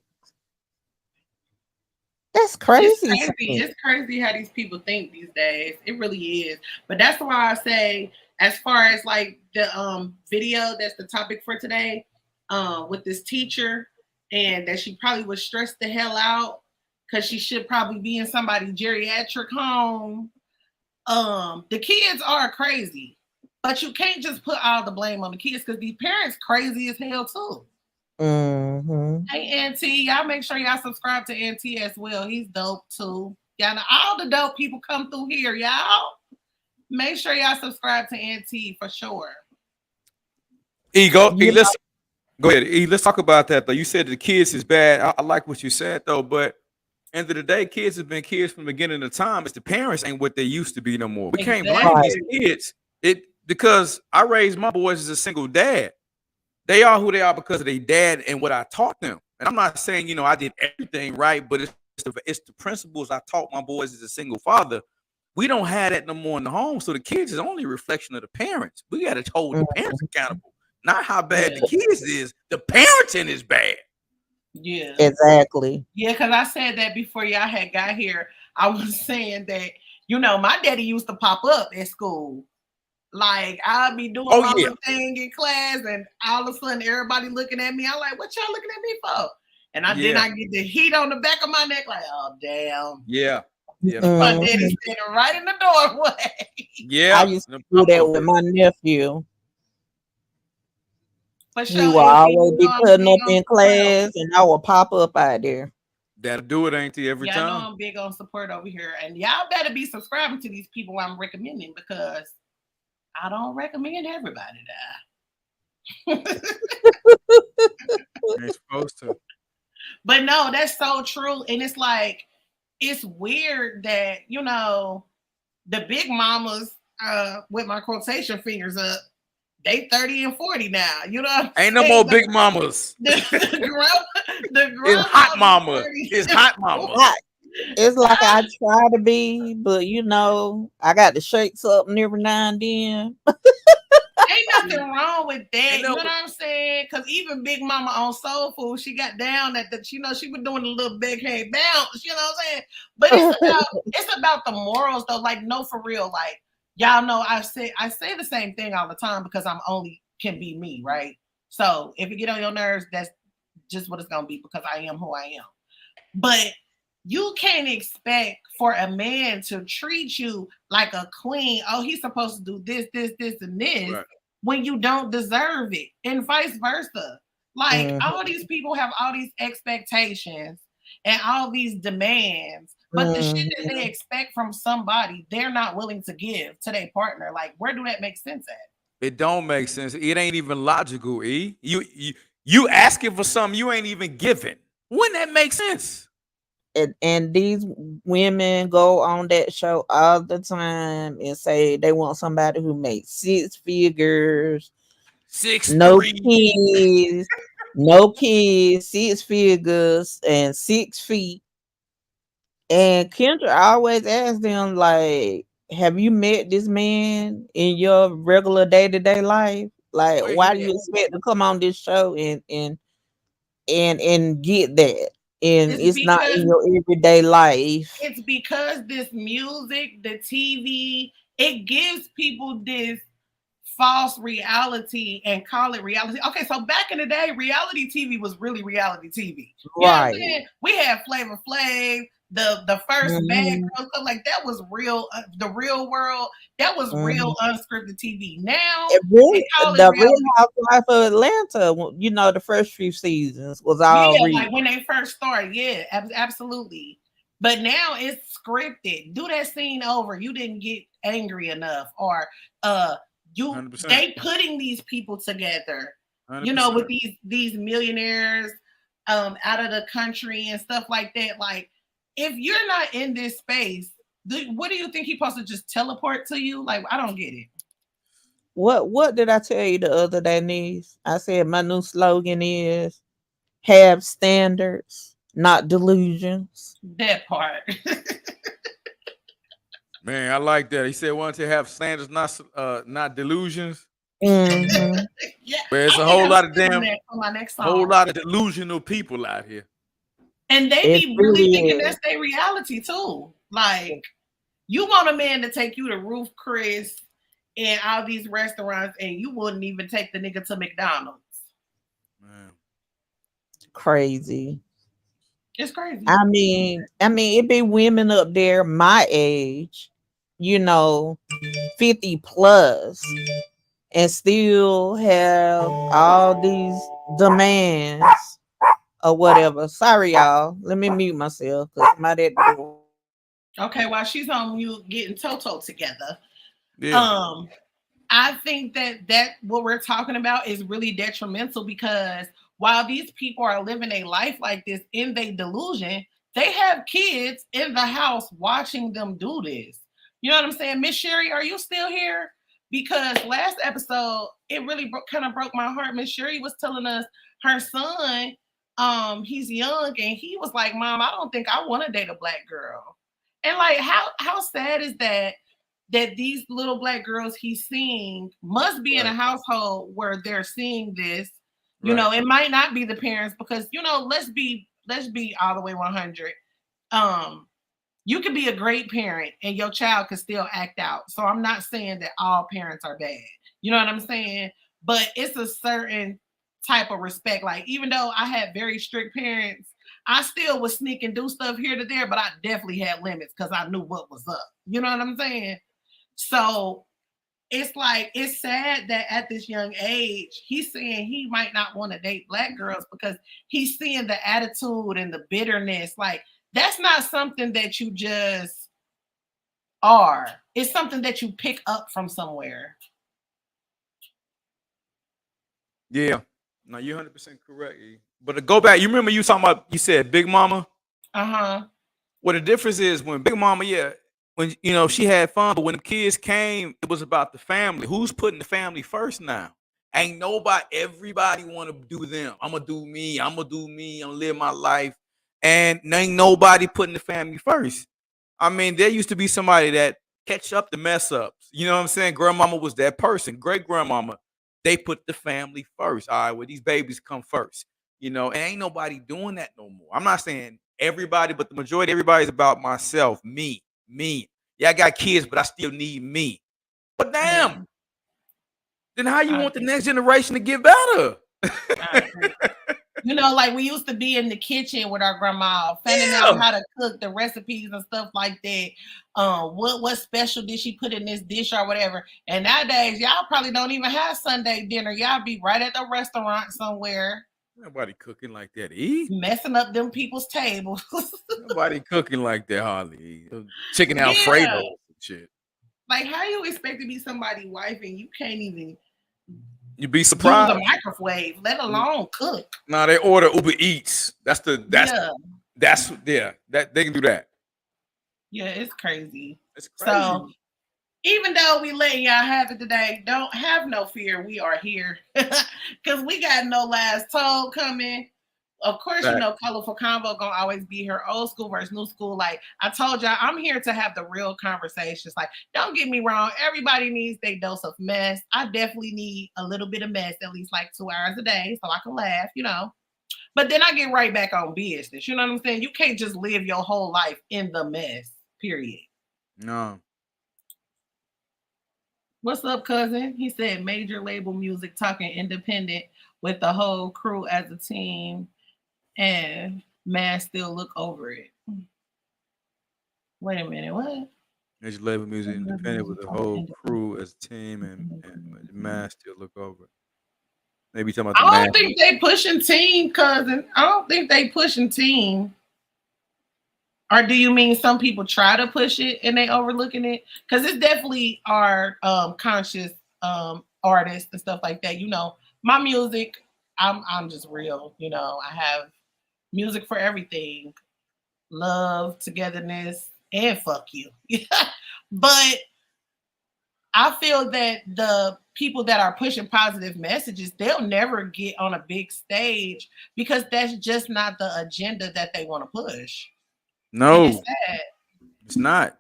That's It's crazy to crazy. me. It's crazy how these people think these days. It really is. But that's why I say, as far as like the video that's the topic for today, with this teacher, and that she probably was stressed the hell out because she should probably be in somebody's geriatric home. The kids are crazy, but you can't just put all the blame on the kids because these parents crazy as hell too. Mm-hmm. Hey, Auntie, y'all make sure y'all subscribe to Auntie as well. He's dope too. Y'all know all the dope people come through here, y'all. Make sure y'all subscribe to Auntie for sure. Ego, let's go ahead. Let's talk about that though. You said the kids is bad. I like what you said though, but end of the day, kids have been kids from the beginning of time. It's the parents ain't what they used to be no more. We can't blame these kids. Because I raised my boys as a single dad. They are who they are because of their dad and what I taught them. And I'm not saying, you know, I did everything right, but it's the principles I taught my boys as a single father. We don't have that no more in the home. So the kids is only a reflection of the parents. We got to hold the parents accountable. Not how bad the kids is. The parenting is bad. Yeah. Exactly. Yeah, because I said that before y'all had got here. I was saying that, you know, my daddy used to pop up at school. Like, I'll be doing my little thing in class, and all of a sudden, everybody looking at me. I'm like, what y'all looking at me for? And then I get the heat on the back of my neck, like, oh, damn. Yeah. My daddy's standing right in the doorway. Yeah. I used to do that with my nephew. He will always be cutting up in class, and I will pop up out there. That'll do it, ain't he, every time? Y'all know I'm big on support over here. And y'all better be subscribing to these people I'm recommending, because I don't recommend everybody die. Ain't supposed to. But no, that's so true. And it's like, it's weird that, you know, the big mamas, with my quotation fingers up, they 30 and 40 now. You know what I'm Ain't no more big mamas. The It's hot mama. It's hot mama. It's like I try to be, but you know, I got to shake something every now and then. Ain't nothing wrong with that. Ain't You know no- what I'm saying? Because even Big Mama on Soul Food, she got down at the, you know, she was doing a little big head bounce. You know what I'm saying? But it's about the morals though. Like, no, for real. Like, y'all know I say the same thing all the time because I'm only can be me, right? So if it get on your nerves, that's just what it's gonna be because I am who I am. But you can't expect for a man to treat you like a queen. Oh, he's supposed to do this, this, this, and this Right. when you don't deserve it, and vice versa. Like Mhm, all these people have all these expectations and all these demands, but the shit that they mhm. expect from somebody, they're not willing to give to their partner. Like, where do that make sense at? It don't make sense. It ain't even logical, E. You asking for something you ain't even giving. Wouldn't that make sense? And these women go on that show all the time and say they want somebody who makes six figures, Six no three. kids, no kids, six figures, and 6 feet. And Kendra always asks them, like, have you met this man in your regular day-to-day life? Like, Where why he do at? you expect to come on this show and get that? And It's it's not because in your everyday life. it's because this music, the TV, it gives people this false reality and call it reality. Okay, so back in the day, reality TV was really reality TV. You know what I'm Right. saying? We had Flavor Flav, the first Bad Mhm, Girls Club, like that was real. The Real World, that was real mhm. unscripted TV. Now It they really call it the Real reality. Housewife of Atlanta, you know, the first few seasons was all Yeah, real. like when they first started, yeah, absolutely. But now it's scripted. Do that scene over. You didn't get angry enough, or uh, you 100%. they putting these people together. You know, with 100%. these millionaires out of the country and stuff like that. Like, if you're not in this space, what do you think he's supposed to just teleport to you? Like, I don't get it. What did I tell you the other day, niece? I said my new slogan is have standards, not delusions. That part. Man, I like that. He said wanted to have standards, not delusions. Mhm. Yeah, But it's I a think whole I'm lot of stealing damn, that for my next whole song. lot of delusional people out here. And they It be really really thinking is. that's their reality too. Like, you want a man to take you to Roof Chris and all these restaurants, and you wouldn't even take the nigga to McDonald's. Man. Crazy. It's crazy. I mean, it be women up there my age, you know, 50 plus, and still have all these demands or whatever. Sorry, y'all. Let me mute myself because somebody at the door. Okay, while she's on mute getting Toto together, Yeah. um, I think that what we're talking about is really detrimental because while these people are living a life like this in their delusion, they have kids in the house watching them do this. You know what I'm saying? Miss Sherry, are you still here? Because last episode, it really kind of broke my heart. Miss Sherry was telling us her son, he's young, and he was like, "Mom, I don't think I want to date a black girl." And like, how sad is that? That these little black girls he's seeing must be in a Right. household where they're seeing this. You Right. know, it might not be the parents because you know, let's be all the way 100. Um, you could be a great parent and your child could still act out. So I'm not saying that all parents are bad. You know what I'm saying? But it's a certain type of respect. Like, even though I had very strict parents, I still would sneak and do stuff here to there, but I definitely had limits because I knew what was up. You know what I'm saying? So it's like it's sad that at this young age, he's saying he might not want to date black girls because he's seeing the attitude and the bitterness. Like, that's not something that you just are. It's something that you pick up from somewhere. Yeah. No, you're 100% correct. E. But to go back, you remember you talking about you said Big Mama? Uh-huh. Well, the difference is when Big Mama, yeah, when she had fun, but when the kids came, it was about the family. Who's putting the family first now? Ain't nobody, everybody want to do them. I'm gonna do me, I'm gonna live my life. and ain't nobody putting the family first. I mean, there used to be somebody that catch up the mess ups. You know what I'm saying? Grandmama was that person. Great grandmama, they put the family first. All right, well, these babies come first. You know, and ain't nobody doing that no more. I'm not saying everybody, but the majority, everybody's about myself, me. Yeah, I got kids, but I still need me. But damn, Yeah, then how you I want the agree. next generation to get better? I agree. You know, like we used to be in the kitchen with our grandma, finding out Yeah. how to cook the recipes and stuff like that. What special did she put in this dish or whatever? And nowadays, y'all probably don't even have Sunday dinner. Y'all be right at the restaurant somewhere, Nobody cooking like that. E. messing up them people's tables. Nobody cooking like that, hardly. Chicken Yeah, Alfredo and shit. like how you expect to be somebody's wife and you can't even You'd be use a surprised. microwave, let alone cook. Nah, they order Uber Eats. That's Yeah, that they can do that. yeah, it's crazy. It's crazy. So even though we letting y'all have it today, don't have no fear. We are here because we got no last toll coming. Of course, you Fact. know, Colorful Convo gonna always be here, old school versus new school. Like I told y'all, I'm here to have the real conversations. Like, don't get me wrong, everybody needs their dose of mess. I definitely need a little bit of mess, at least like 2 hours a day, so I can laugh, you know. But then I get right back on business. You know what I'm saying? You can't just live your whole life in the mess. Period. No. What's up, cousin? He said major label music talking independent with the whole crew as a team and man still look over it. Wait a minute, what? Major label music Major label independent with music the talking whole independent. crew as a team and the man still look over. Maybe talking about the I man. don't think they pushing team, cousin. I don't think they pushing team. Or do you mean some people try to push it and they overlooking it? Because it's definitely our conscious artists and stuff like that. You know, my music, I'm just real. You know, I have music for everything, love, togetherness, and fuck you. But I feel that the people that are pushing positive messages, they'll never get on a big stage because that's just not the agenda that they want to push. And it's No, sad. it's not.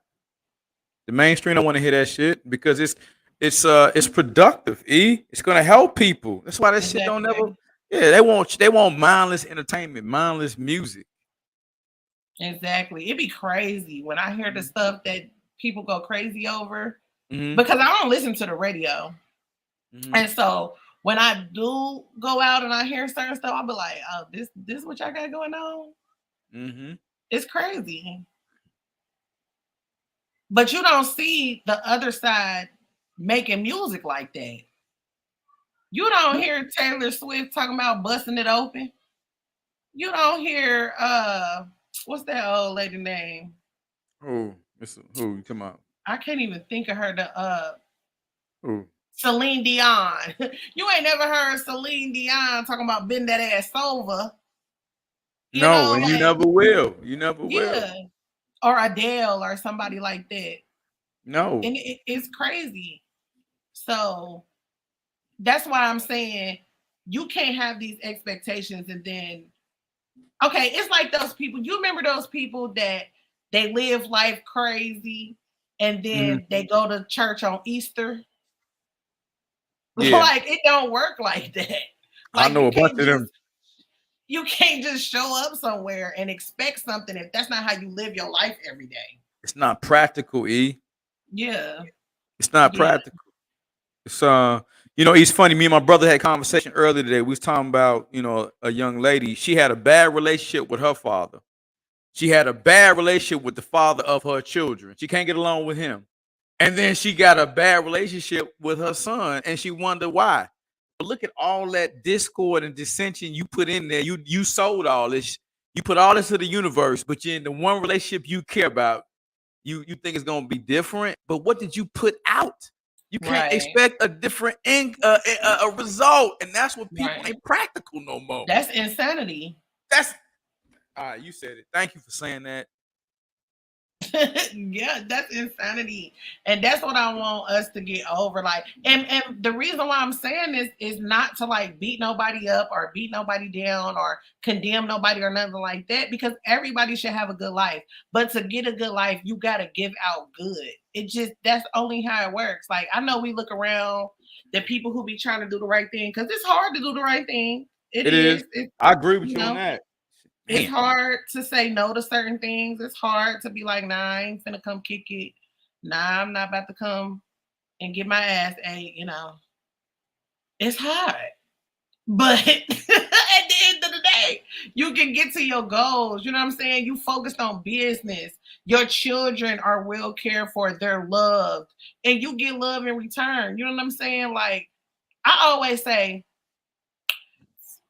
The mainstream don't want to hear that shit because it's productive. It's gonna help people. That's why that shit don't never. Exactly. Yeah, they want mindless entertainment, mindless music. Exactly. It'd be crazy when I hear the stuff that people go crazy over Mm-hmm. because I don't listen to the radio. Mm-hmm. And so when I do go out and I hear certain stuff, I'll be like, oh, this what y'all got going on? Mm-hmm. It's crazy. But you don't see the other side making music like that. You don't hear Taylor Swift talking about busting it open. You don't hear what's that old lady name? Who you talking about? I can't even think of her. The Who? Celine Dion. You ain't never heard Celine Dion talking about bend that ass over. You No, know, and you like never will. You never will. yeah, or Adele or somebody like that. No. And it's crazy. So that's why I'm saying you can't have these expectations and then okay, it's like those people. You remember those people that they live life crazy and Mhm. then they go to church on Easter? Yeah, Like it don't work like that. I Like know a bunch of them. you can't just show up somewhere and expect something if that's not how you live your life every day. It's not practical, E. Yeah. It's not Yeah. practical. It's it's funny. Me and my brother had a conversation earlier today. We was talking about, a young lady. She had a bad relationship with her father. She had a bad relationship with the father of her children. She can't get along with him. And then she got a bad relationship with her son, and she wondered why. But look at all that discord and dissension you put in there. You sold all this. You put all this to the universe, but you're in the one relationship you care about. You think it's gonna be different, but what did you put out? You can't Right. expect a different a result, and that's what people Right. ain't practical no more. That's insanity. That's all right. You said it. Thank you for saying that. Yeah, that's insanity. And that's what I want us to get over. Like, and the reason why I'm saying this is not to like beat nobody up or beat nobody down or condemn nobody or nothing like that, because everybody should have a good life. But to get a good life, you gotta give out good. It just that's only how it works. Like, I know we look around the people who be trying to do the right thing, because it's hard to do the right thing. It It is. is. It's, I agree with you you on know, that. it's Man, hard to say no to certain things. It's hard to be like, nah, I ain't finna come kick it. Nah, I'm not about to come and get my ass ate, you know. It's hard. But at the end of the day, you can get to your goals. You know what I'm saying? You focused on business. Your children are well cared for. They're loved. And you get love in return. You know what I'm saying? Like, I always say,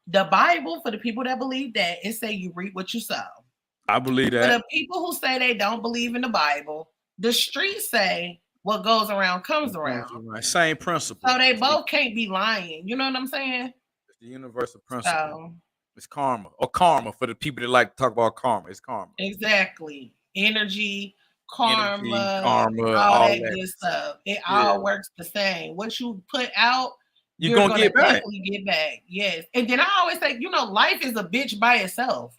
the Bible, for the people that believe that, it say you reap what you sow. I believe For that. the people who say they don't believe in the Bible, the streets say what goes around comes around. Same principle. So they both can't be lying. You know what I'm saying? It's the universal principle. So It's karma. Or karma for the people that like to talk about karma. It's karma. exactly. Energy, Energy, karma, karma, all all that that. good stuff. It Yeah. all works the same. What you put out, You're you're gonna gonna get back. definitely get back. Yes. And then I always say, you know, life is a bitch by itself.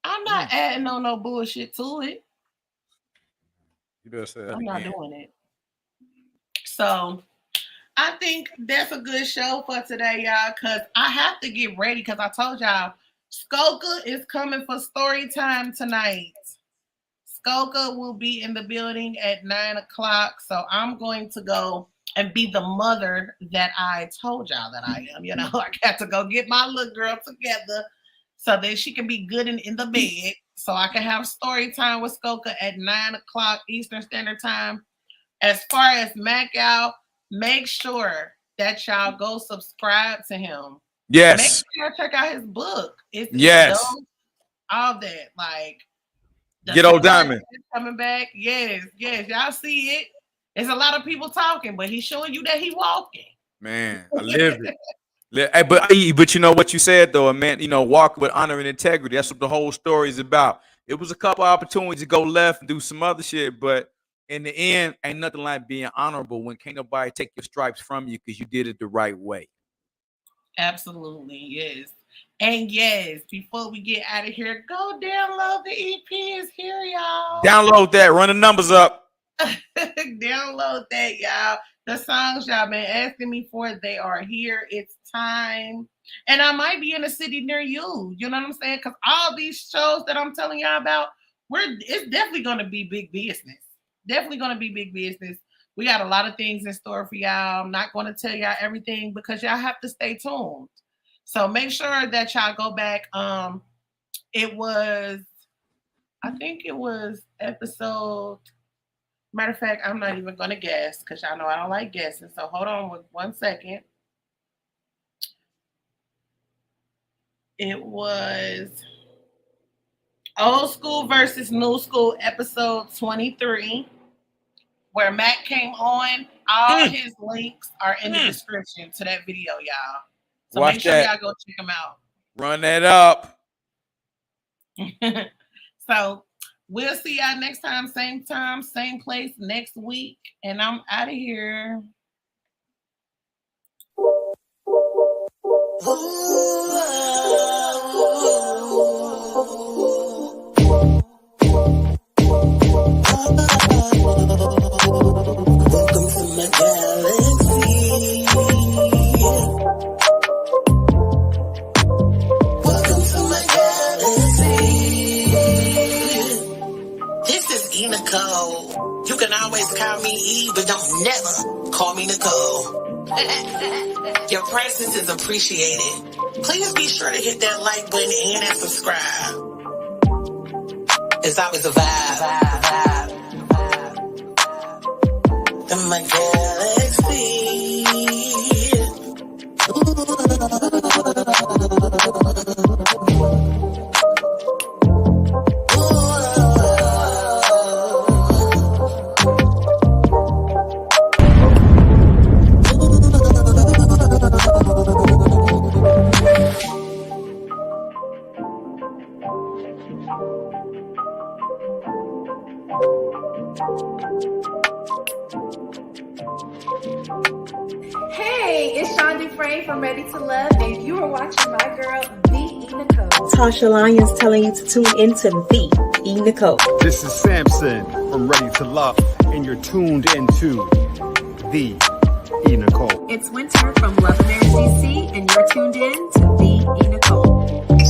I'm not adding on no bullshit to it. You better say that I'm not again. doing it. So I think that's a good show for today, y'all, because I have to get ready because I told y'all Skoka is coming for story time tonight. Skoka will be in the building at 9 o'clock. So I'm going to go and be the mother that I told y'all that I am. You know, I got to go get my little girl together so that she can be good and in the bed. So I can have story time with Skoka at 9 o'clock Eastern Standard Time. As far as Mac out, make sure that y'all go subscribe to him. Yes. Make sure y'all check out his book. It's Yes. dope. All that. Like, Get old Diamond coming back. Yes, yes. Y'all see it. There's a lot of people talking, but he's showing you that he walking. Man, I live it. But you know what you said though, man. You know, walk with honor and integrity. That's what the whole story is about. It was a couple opportunities to go left and do some other shit, but in the end, ain't nothing like being honorable when can't nobody take your stripes from you because you did it the right way. Absolutely, yes. And yes, before we get out of here, go download the EP. Is here, y'all. Download that. Run the numbers up. Download that, y'all. The songs y'all been asking me for, they are here. It's time. And I might be in a city near you. You know what I'm saying? Because all these shows that I'm telling y'all about, it's definitely going to be big business. Definitely going to be big business. We got a lot of things in store for y'all. I'm not going to tell y'all everything because y'all have to stay tuned. So make sure that y'all go back. I think it was episode. Matter of fact, I'm not even going to guess because y'all know I don't like guessing. So hold on with 1 second. It was Old School versus New School, episode 23, where Matt came on. All his links are in the description to that video, y'all. So Watch make sure that. y'all go check them out. Run that up. So we'll see y'all next time, same place next week. And I'm out of here. Welcome to my galaxy. Welcome to my galaxy. This is TheeEnicole. You can always call me E, but don't never call me Nicole. Your presence is appreciated. Please be sure to hit that like button and that subscribe. It's always a vibe. In my galaxy. Ray from Ready to Love, and you are watching my girl, TheeEnicole. Tasha Lyons telling you to tune into TheeEnicole. This is Samson from Ready to Love, and you're tuned into TheeEnicole. It's Winter from Love America DC, and you're tuned in to TheeEnicole.